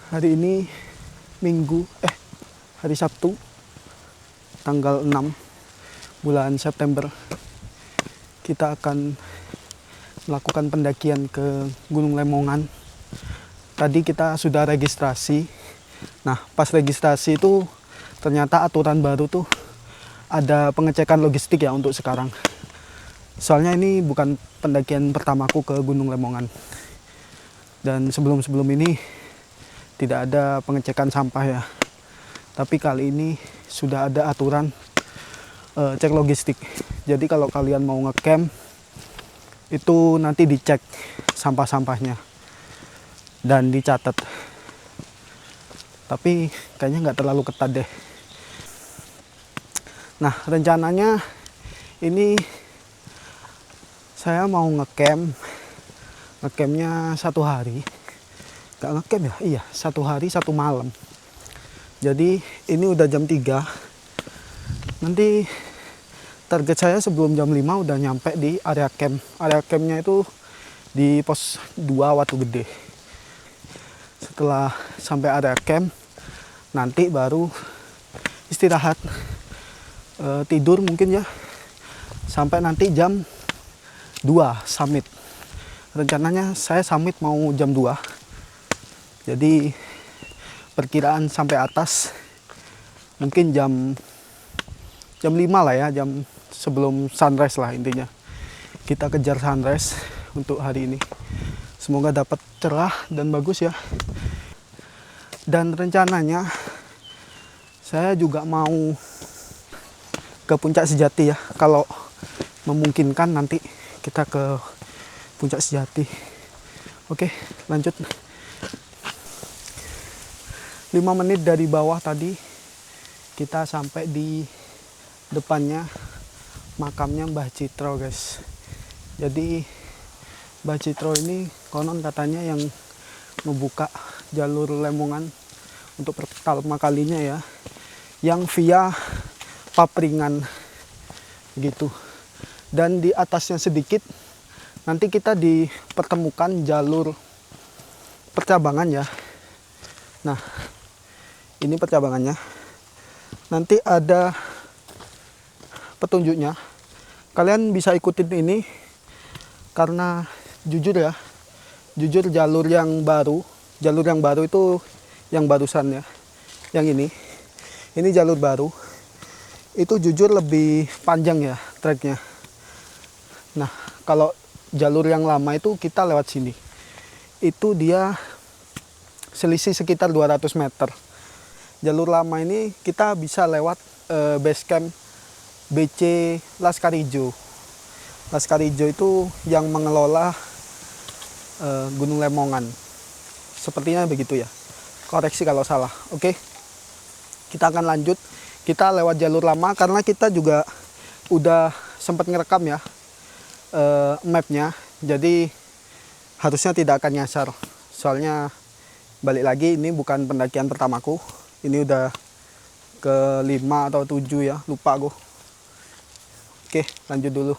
Hari ini hari Sabtu, tanggal 6 bulan September. Kita akan melakukan pendakian ke Gunung Lemongan. Tadi kita sudah registrasi. Nah, pas registrasi itu ternyata aturan baru tuh ada pengecekan logistik ya untuk sekarang. Soalnya ini bukan pendakian pertamaku ke Gunung Lemongan. Dan sebelum-sebelum ini tidak ada pengecekan sampah ya. Tapi kali ini sudah ada aturan cek logistik. Jadi kalau kalian mau ngecamp itu nanti dicek sampah-sampahnya dan dicatat. Tapi kayaknya nggak terlalu ketat deh. Nah, rencananya ini saya mau ngecampnya 1 hari. Gak ngecamp ya? Iya, 1 hari 1 malam. Jadi ini udah jam 3. Nanti target saya sebelum jam 5 udah nyampe di area camp. Area campnya itu di pos 2 Watu Gede. Setelah sampai area camp, nanti baru istirahat, tidur mungkin ya, sampai nanti jam 2 summit. Rencananya saya summit mau jam 2. Jadi perkiraan sampai atas mungkin jam 5 lah ya, jam sebelum sunrise lah intinya. Kita kejar sunrise untuk hari ini. Semoga dapat cerah dan bagus ya. Dan rencananya saya juga mau ke Puncak Sejati ya. Kalau memungkinkan nanti kita ke Puncak Sejati. Oke, lanjut. 5 menit dari bawah tadi kita sampai di depannya makamnya Mbah Citro guys. Jadi Mbah Citro ini konon katanya yang membuka jalur Lemongan untuk pertama kalinya ya, yang via Papringan gitu. Dan di atasnya sedikit nanti kita dipertemukan jalur percabangan ya. Nah, ini percabangannya. Nanti ada petunjuknya. Kalian bisa ikutin ini karena jujur jalur yang baru itu yang barusan ya. Yang ini jalur baru. Itu jujur lebih panjang ya treknya. Nah, kalau jalur yang lama itu kita lewat sini. Itu dia selisih sekitar 200 meter. Jalur lama ini kita bisa lewat base camp BC Laskar Hijau. Laskar Hijau itu yang mengelola Gunung Lemongan. Sepertinya begitu ya. Koreksi kalau salah. Oke. Kita akan lanjut. Kita lewat jalur lama karena kita juga udah sempat ngerekam ya mapnya. Jadi harusnya tidak akan nyasar. Soalnya balik lagi ini bukan pendakian pertamaku. Ini udah ke-5 atau 7 ya, lupa aku. Oke, lanjut dulu.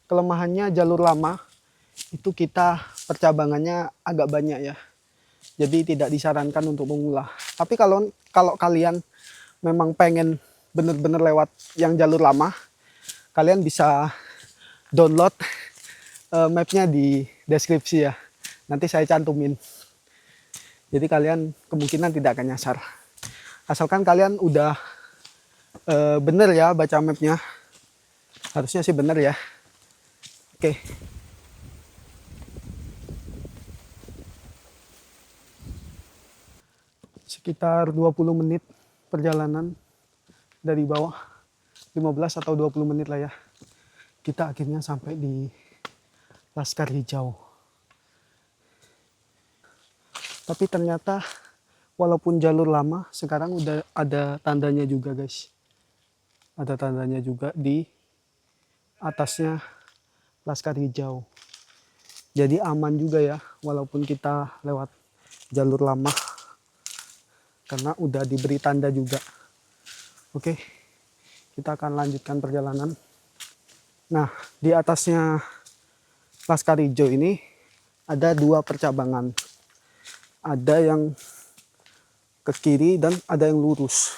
Kelemahannya jalur lama itu kita percabangannya agak banyak ya. Jadi tidak disarankan untuk mengulah. Tapi kalau kalian memang pengen bener-bener lewat yang jalur lama, kalian bisa download mapnya di deskripsi ya. Nanti saya cantumin. Jadi kalian kemungkinan tidak akan nyasar. Asalkan kalian udah bener ya baca mapnya. Harusnya sih bener ya. Oke. Sekitar 20 menit perjalanan dari bawah. 15 atau 20 menit lah ya. Kita akhirnya sampai di Laskar Hijau. Tapi ternyata walaupun jalur lama, sekarang udah ada tandanya juga guys. Ada tandanya juga di atasnya Laskar Hijau. Jadi aman juga ya, walaupun kita lewat jalur lama. Karena udah diberi tanda juga. Oke, kita akan lanjutkan perjalanan. Nah, di atasnya Laskar Hijau ini ada 2 percabangan. Ada yang ke kiri dan ada yang lurus.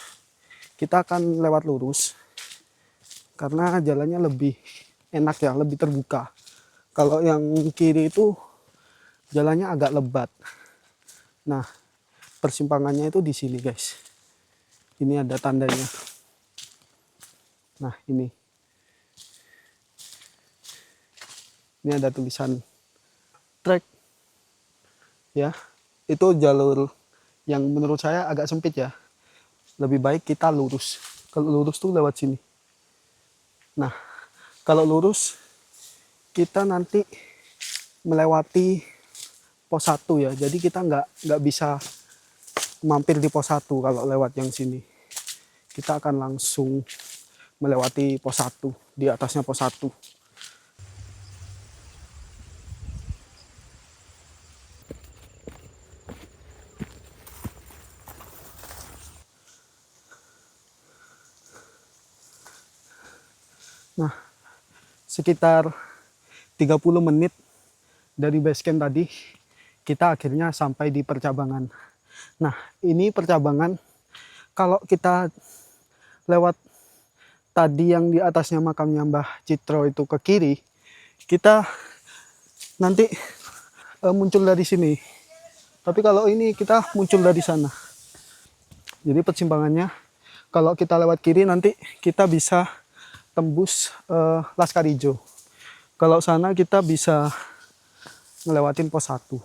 Kita akan lewat lurus karena jalannya lebih enak ya, lebih terbuka. Kalau yang kiri itu jalannya agak lebat. Nah, persimpangannya itu di sini, guys. Ini ada tandanya. Nah, ini ada tulisan trek ya. Itu jalur yang menurut saya agak sempit ya. Lebih baik kita lurus. Kalau lurus tuh lewat sini. Nah, kalau lurus kita nanti melewati pos 1 ya. Jadi kita nggak bisa mampir di pos 1 kalau lewat yang sini. Kita akan langsung melewati pos 1, di atasnya pos 1. Nah, sekitar 30 menit dari base camp tadi, kita akhirnya sampai di percabangan. Nah, ini percabangan kalau kita lewat tadi yang di atasnya makamnya Mbah Citro itu ke kiri, kita nanti muncul dari sini. Tapi kalau ini kita muncul dari sana. Jadi persimpangannya kalau kita lewat kiri nanti kita bisa tembus Laskar Hijau. Kalau sana kita bisa ngelewatin pos 1.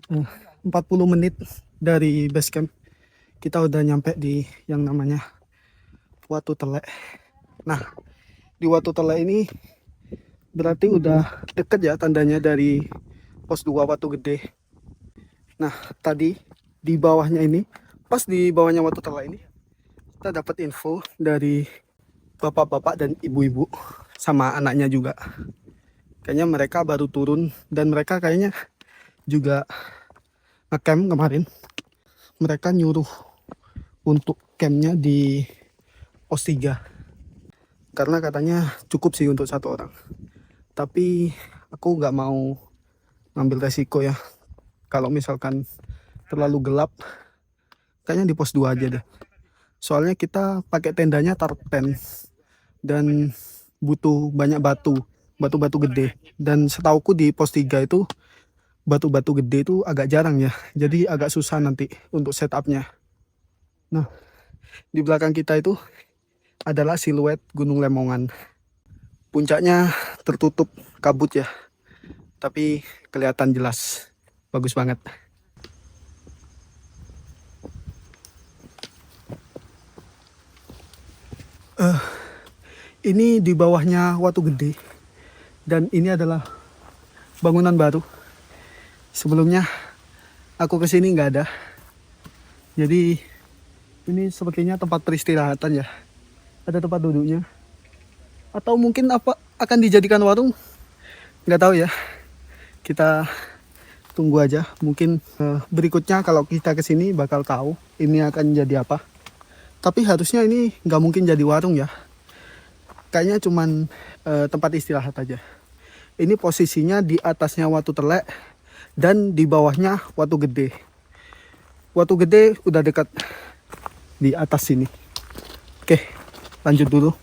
Eh, 40 menit dari base camp kita udah nyampe di yang namanya Watu Telek. Nah, di Watu Telek ini berarti udah deket ya tandanya dari pos 2 Watu Gede. Nah, tadi di bawahnya ini, pas di bawahnya Watu Telek ini, kita dapat info dari bapak-bapak dan ibu-ibu sama anaknya juga. Kayaknya mereka baru turun dan mereka kayaknya juga ngecamp kemarin. Mereka nyuruh untuk campnya di pos 3 karena katanya cukup sih untuk 1 orang. Tapi aku nggak mau ngambil resiko ya. Kalau misalkan terlalu gelap, kayaknya di pos 2 aja deh. Soalnya kita pakai tendanya tarpen dan butuh banyak batu-batu gede. Dan setauku di pos 3 itu batu-batu gede itu agak jarang ya. Jadi agak susah nanti untuk setupnya. Nah, di belakang kita itu adalah siluet Gunung Lemongan. Puncaknya tertutup kabut ya, tapi kelihatan jelas, bagus banget. Ini di bawahnya Watu Gede, dan ini adalah bangunan baru. Sebelumnya aku kesini nggak ada, jadi ini sepertinya tempat peristirahatan ya. Ada tempat duduknya, atau mungkin apa akan dijadikan warung, nggak tahu ya. Kita tunggu aja, mungkin berikutnya kalau kita kesini bakal tahu ini akan jadi apa. Tapi harusnya ini nggak mungkin jadi warung ya, kayaknya cuman tempat istirahat aja. Ini posisinya di atasnya Watu Telek dan di bawahnya Watu Gede. Watu Gede udah dekat di atas sini. Oke, lanjut dulu.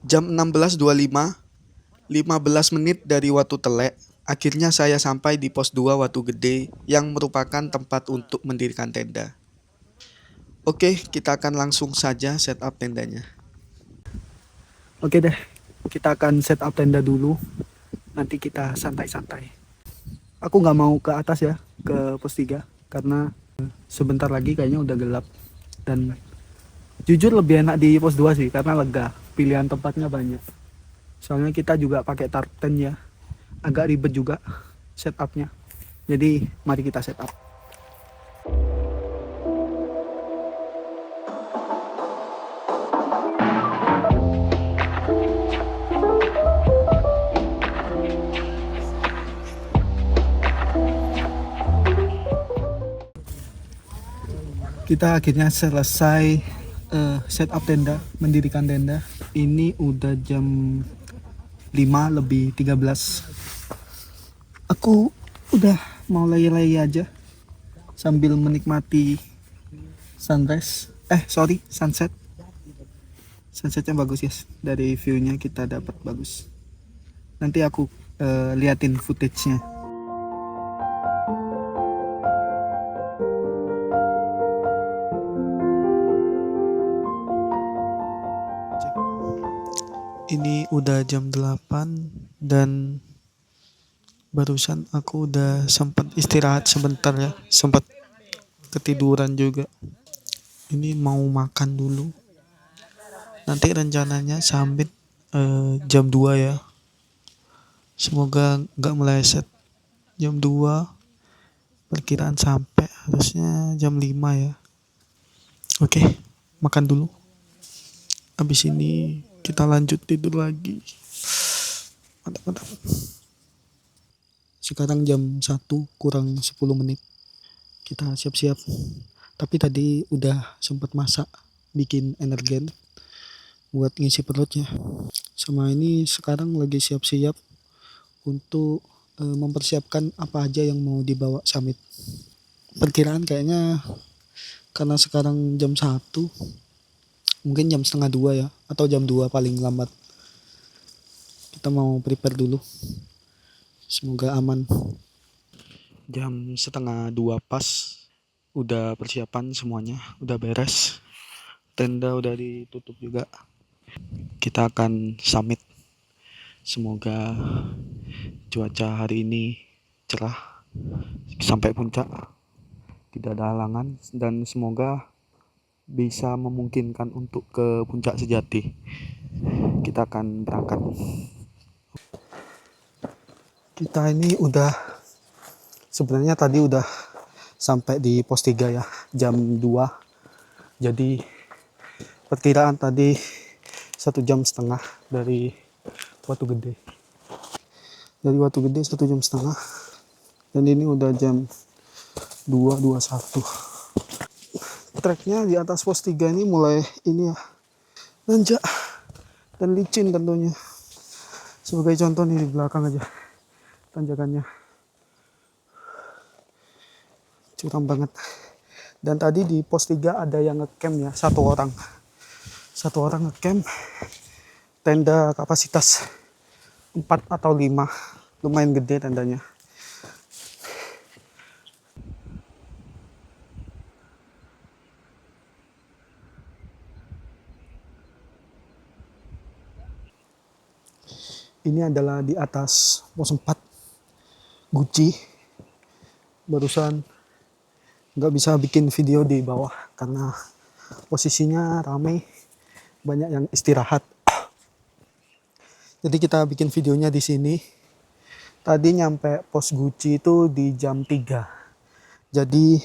Jam 16.25, 15 menit dari Watu Telek, akhirnya saya sampai di pos 2 Watu Gede yang merupakan tempat untuk mendirikan tenda. Oke, kita akan langsung saja setup tendanya. Oke deh, kita akan setup tenda dulu. Nanti kita santai-santai. Aku nggak mau ke atas ya, ke pos 3, karena sebentar lagi kayaknya udah gelap. Dan jujur lebih enak di pos 2 sih, karena lega. Pilihan tempatnya banyak. Soalnya kita juga pakai tarten ya. Agak ribet juga setupnya. Jadi mari kita setup. Kita akhirnya selesai setup tenda, mendirikan tenda. Ini udah jam 5 lebih 13. Aku udah mau lay-lay aja sambil menikmati sunrise. Sunset. Sunsetnya bagus guys. Dari view-nya kita dapat bagus. Nanti aku liatin footage-nya. Ini udah jam 8 dan barusan aku udah sempat istirahat sebentar ya, sempat ketiduran juga. Ini mau makan dulu. Nanti rencananya summit jam 2 ya. Semoga nggak meleset. Jam 2 perkiraan sampai harusnya jam 5 ya. Oke, makan dulu. Habis ini kita lanjut tidur lagi. Mantap. Sekarang jam 1 kurang 10 menit. Kita siap-siap. Tapi tadi udah sempat masak, bikin energen buat ngisi perutnya. Sama ini sekarang lagi siap-siap untuk mempersiapkan apa aja yang mau dibawa summit. Perkiraan kayaknya karena sekarang jam 1, mungkin jam setengah 2 ya, atau jam 2 paling lambat. Kita mau prepare dulu. Semoga aman. Jam setengah 2 pas, udah persiapan semuanya, udah beres. Tenda udah ditutup juga. Kita akan summit. Semoga cuaca hari ini cerah sampai puncak, tidak ada halangan, dan semoga bisa memungkinkan untuk ke puncak sejati. Kita akan berangkat. Kita ini sebenarnya tadi udah sampai di pos 3 ya, jam 2. Jadi perkiraan tadi 1,5 jam dari Watu Gede. Dari Watu Gede 1,5 jam. Dan ini udah jam 2.21. Treknya di atas pos 3 ini mulai ini ya, nanjak dan licin tentunya. Sebagai contoh nih di belakang aja tanjakannya curam banget. Dan tadi di pos 3 ada yang ngecamp ya, satu orang ngecamp. Tenda kapasitas 4 atau 5, lumayan gede tendanya. Ini adalah di atas pos 4 Guci. Barusan nggak bisa bikin video di bawah karena posisinya ramai, banyak yang istirahat. Jadi kita bikin videonya di sini. Tadi nyampe pos Guci itu di jam 3. Jadi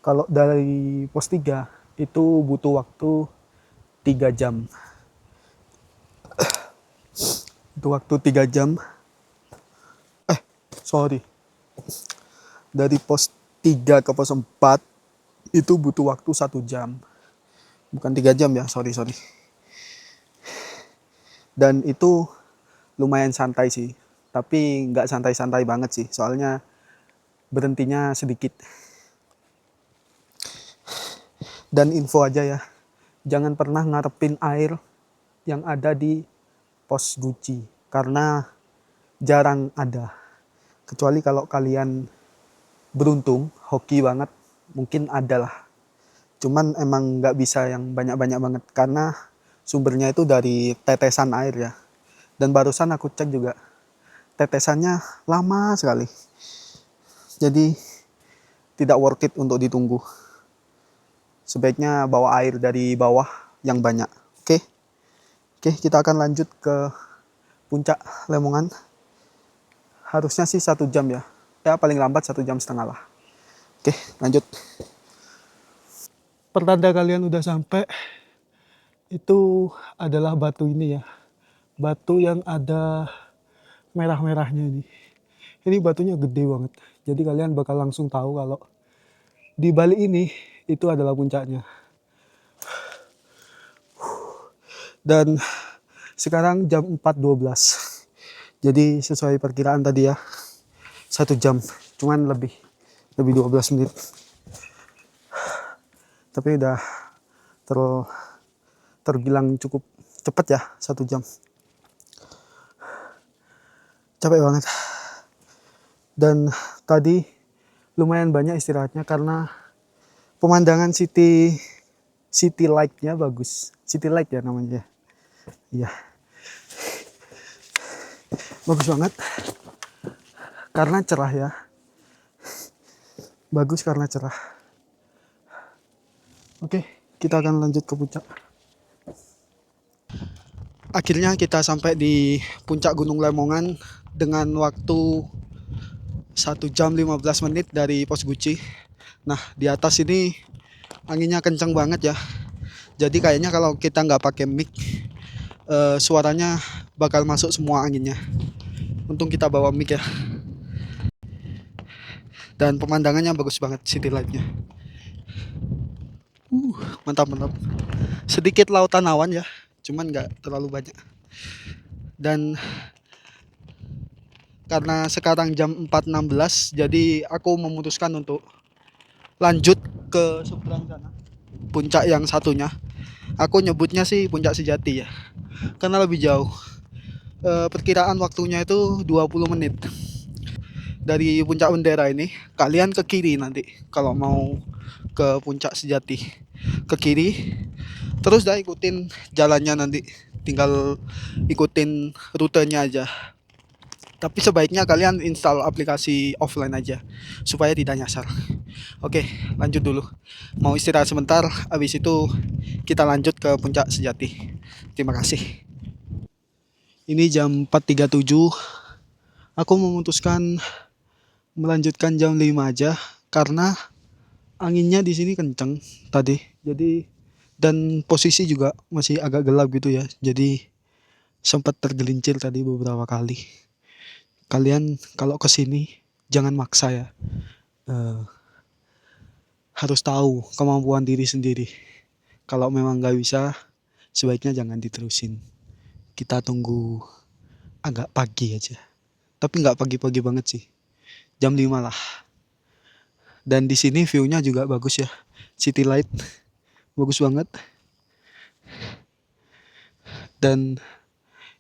kalau dari pos 3 itu butuh waktu 3 jam. Itu waktu 3 jam. Dari pos 3 ke pos 4 itu butuh waktu 1 jam. Bukan 3 jam ya, sorry. Dan itu lumayan santai sih. Tapi nggak santai-santai banget sih, soalnya berhentinya sedikit. Dan info aja ya, jangan pernah ngarepin air yang ada di pos Guci, karena jarang ada. Kecuali kalau kalian beruntung, hoki banget, mungkin ada lah. Cuman emang nggak bisa yang banyak-banyak banget, karena sumbernya itu dari tetesan air ya. Dan barusan aku cek juga, tetesannya lama sekali. Jadi tidak worth it untuk ditunggu. Sebaiknya bawa air dari bawah yang banyak. Oke, kita akan lanjut ke puncak Lemongan. Harusnya sih 1 jam ya. Ya paling lambat 1,5 jam lah. Oke, lanjut. Pertanda kalian udah sampai itu adalah batu ini ya. Batu yang ada merah-merahnya ini. Ini batunya gede banget. Jadi kalian bakal langsung tahu kalau di balik ini itu adalah puncaknya. Dan sekarang jam 4.12. Jadi sesuai perkiraan tadi ya, 1 jam. Cuman lebih 12 menit. Tapi udah terbilang cukup cepat ya, 1 jam. Capek banget. Dan tadi lumayan banyak istirahatnya karena pemandangan city light-nya bagus. City light ya namanya. Iya. Bagus banget. Karena cerah ya. Bagus karena cerah. Oke, kita akan lanjut ke puncak. Akhirnya kita sampai di puncak Gunung Lemongan dengan waktu 1 jam 15 menit dari pos Guci. Nah, di atas ini anginnya kencang banget ya. Jadi kayaknya kalau kita nggak pakai mic, suaranya bakal masuk semua anginnya. Untung kita bawa mic ya. Dan pemandangannya bagus banget, city light-nya. Mantap. Sedikit lautan awan ya, cuman nggak terlalu banyak. Dan karena sekarang jam 4.16, jadi aku memutuskan untuk lanjut ke seberang sana, puncak yang satunya. Aku nyebutnya sih puncak sejati ya, karena lebih jauh. Perkiraan waktunya itu 20 menit. Dari puncak bendera ini, kalian ke kiri nanti kalau mau ke puncak sejati. Ke kiri, terus dah ikutin jalannya nanti. Tinggal ikutin rutenya aja. Tapi sebaiknya kalian install aplikasi offline aja supaya tidak nyasar. Oke, lanjut dulu. Mau istirahat sebentar, habis itu kita lanjut ke puncak sejati. Terima kasih. Ini jam 4.37. Aku memutuskan melanjutkan jam 5 aja karena anginnya di sini kenceng tadi. Jadi dan posisi juga masih agak gelap gitu ya. Jadi sempat tergelincir tadi beberapa kali. Kalian kalau kesini jangan maksa ya. Harus tahu kemampuan diri sendiri. Kalau memang nggak bisa, sebaiknya jangan diterusin. Kita tunggu agak pagi aja. Tapi nggak pagi-pagi banget sih. Jam 5 lah. Dan di sini view-nya juga bagus ya. City light bagus banget. Dan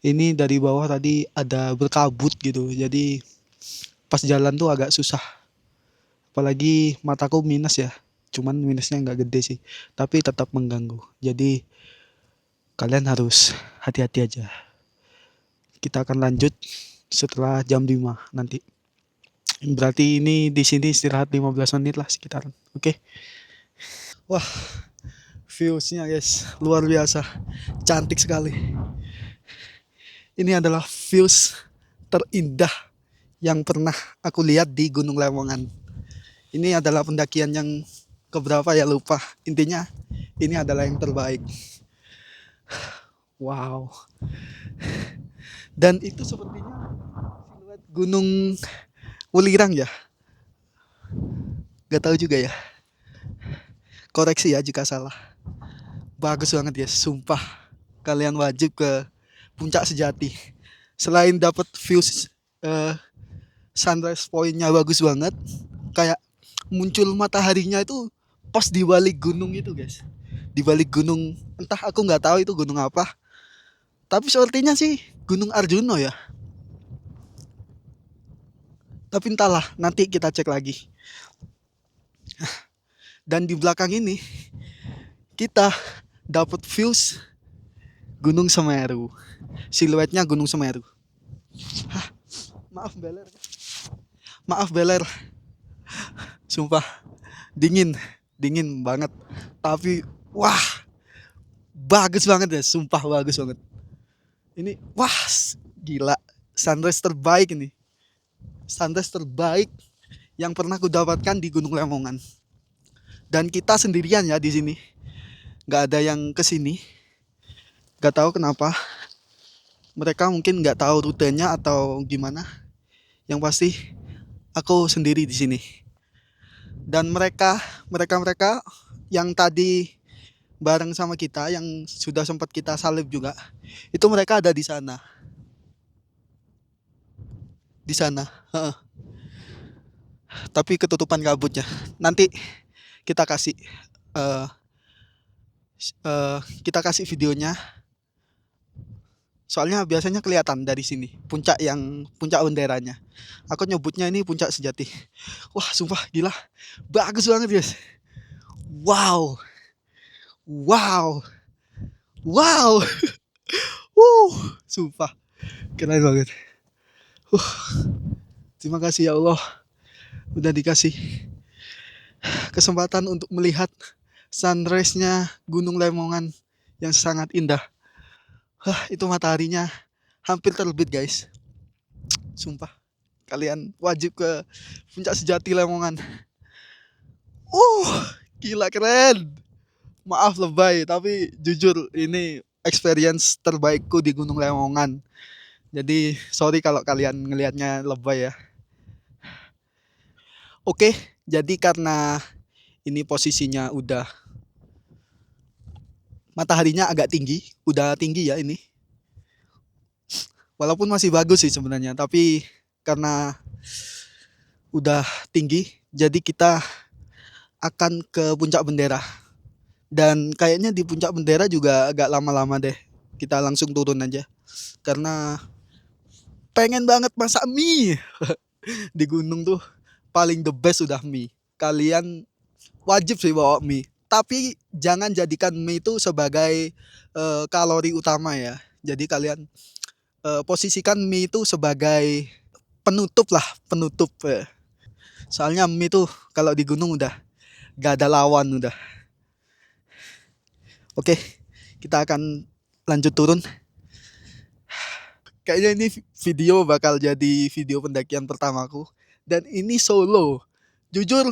ini dari bawah tadi ada berkabut gitu. Jadi pas jalan tuh agak susah. Apalagi mataku minus ya. Cuman minusnya nggak gede sih. Tapi tetap mengganggu. Jadi kalian harus hati-hati aja. Kita akan lanjut setelah jam 5 nanti. Berarti ini di sini istirahat 15 menit lah sekitaran. Oke. Wah, views-nya guys luar biasa. Cantik sekali. Ini adalah views terindah yang pernah aku lihat di Gunung Lemongan. Ini adalah pendakian yang keberapa ya lupa. Intinya ini adalah yang terbaik. Wow. Dan itu sepertinya siluet Gunung Welirang ya. Gak tahu juga ya. Koreksi ya jika salah. Bagus banget ya, sumpah. Kalian wajib ke puncak sejati. Selain dapat views sunrise point-nya bagus banget, kayak muncul mataharinya itu pas di balik gunung itu guys. Di balik gunung, entah aku nggak tahu itu gunung apa. Tapi sepertinya sih Gunung Arjuno ya. Tapi entahlah, nanti kita cek lagi. Dan di belakang ini kita dapat views Gunung Semeru. Siluetnya Gunung Semeru. Hah, maaf beler. Maaf beler. Sumpah dingin banget. Tapi wah, bagus banget ya, sumpah bagus banget. Ini wah, gila. Sunrise terbaik ini. Sunrise terbaik yang pernah ku dapatkan di Gunung Lemongan. Dan kita sendirian ya di sini, nggak ada yang kesini. Nggak tahu kenapa. Mereka mungkin nggak tahu rutenya atau gimana. Yang pasti aku sendiri di sini. Dan mereka yang tadi bareng sama kita, yang sudah sempat kita salib juga, itu mereka ada di sana. Di sana. Heeh. Tapi ketutupan kabutnya. Nanti kita kasih eh, kita kasih videonya. Soalnya biasanya kelihatan dari sini puncak benderanya. Aku nyebutnya ini puncak sejati. Wah, sumpah gila. Bagus banget, guys. Wow. Wow. Wow. Sumpah. Keren banget. Terima kasih ya Allah udah dikasih kesempatan untuk melihat sunrise-nya Gunung Lemongan yang sangat indah. Itu mataharinya hampir terbit, guys. Sumpah. Kalian wajib ke puncak sejati Lemongan. Gila keren. Maaf lebay, tapi jujur ini experience terbaikku di Gunung Lemongan. Jadi sorry kalau kalian ngelihatnya lebay ya. Oke, jadi karena ini posisinya udah mataharinya agak tinggi, udah tinggi ya ini. Walaupun masih bagus sih sebenarnya, tapi karena udah tinggi, jadi kita akan ke puncak bendera. Dan kayaknya di puncak bendera juga agak lama-lama deh. Kita langsung turun aja. Karena pengen banget masak mie. Di gunung tuh paling the best udah mie. Kalian wajib sih bawa mie. Tapi jangan jadikan mie itu sebagai kalori utama ya. Jadi kalian posisikan mie itu sebagai penutup lah, penutup. Soalnya mie tuh kalau di gunung udah gak ada lawan udah. Oke, kita akan lanjut turun. Kayaknya ini video bakal jadi video pendakian pertamaku. Dan ini solo. Jujur,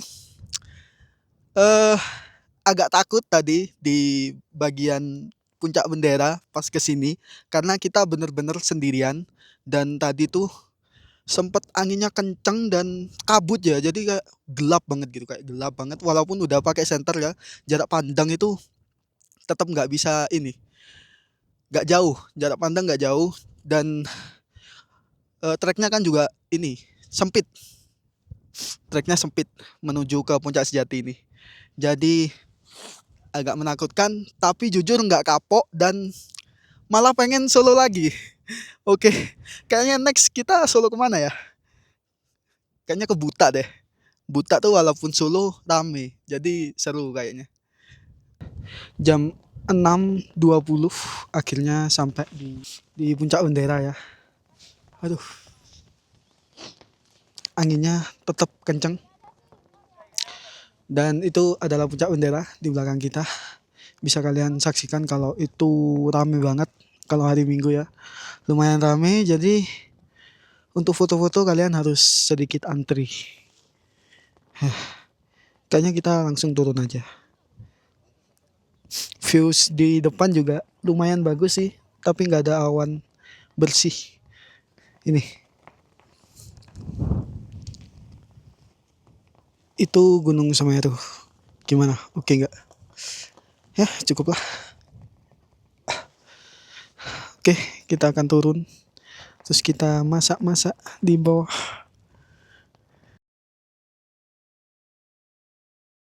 agak takut tadi di bagian puncak bendera pas kesini. Karena kita bener-bener sendirian. Dan tadi tuh sempet anginnya kenceng dan kabut ya. Jadi kayak gelap banget gitu. Kayak gelap banget. Walaupun udah pakai senter ya. Jarak pandang itu tetap nggak bisa ini. Nggak jauh. Jarak pandang nggak jauh. Dan treknya kan juga ini sempit. Treknya sempit menuju ke puncak sejati ini. Jadi agak menakutkan, tapi jujur nggak kapok dan malah pengen solo lagi. Oke, kayaknya next kita solo kemana ya? Kayaknya ke Buta deh. Buta tuh walaupun solo rame, jadi seru kayaknya. Jam 6.20 akhirnya sampai di puncak bendera ya. Aduh, anginnya tetap kenceng. Dan itu adalah puncak bendera di belakang kita. Bisa kalian saksikan kalau itu rame banget kalau hari Minggu ya. Lumayan rame, jadi untuk foto-foto kalian harus sedikit antri. Kayaknya kita langsung turun aja. Views di depan juga lumayan bagus sih, tapi nggak ada awan bersih. Ini. Itu Gunung Semeru. Gimana? Oke nggak? Ya cukup lah. Oke, kita akan turun. Terus kita masak-masak di bawah.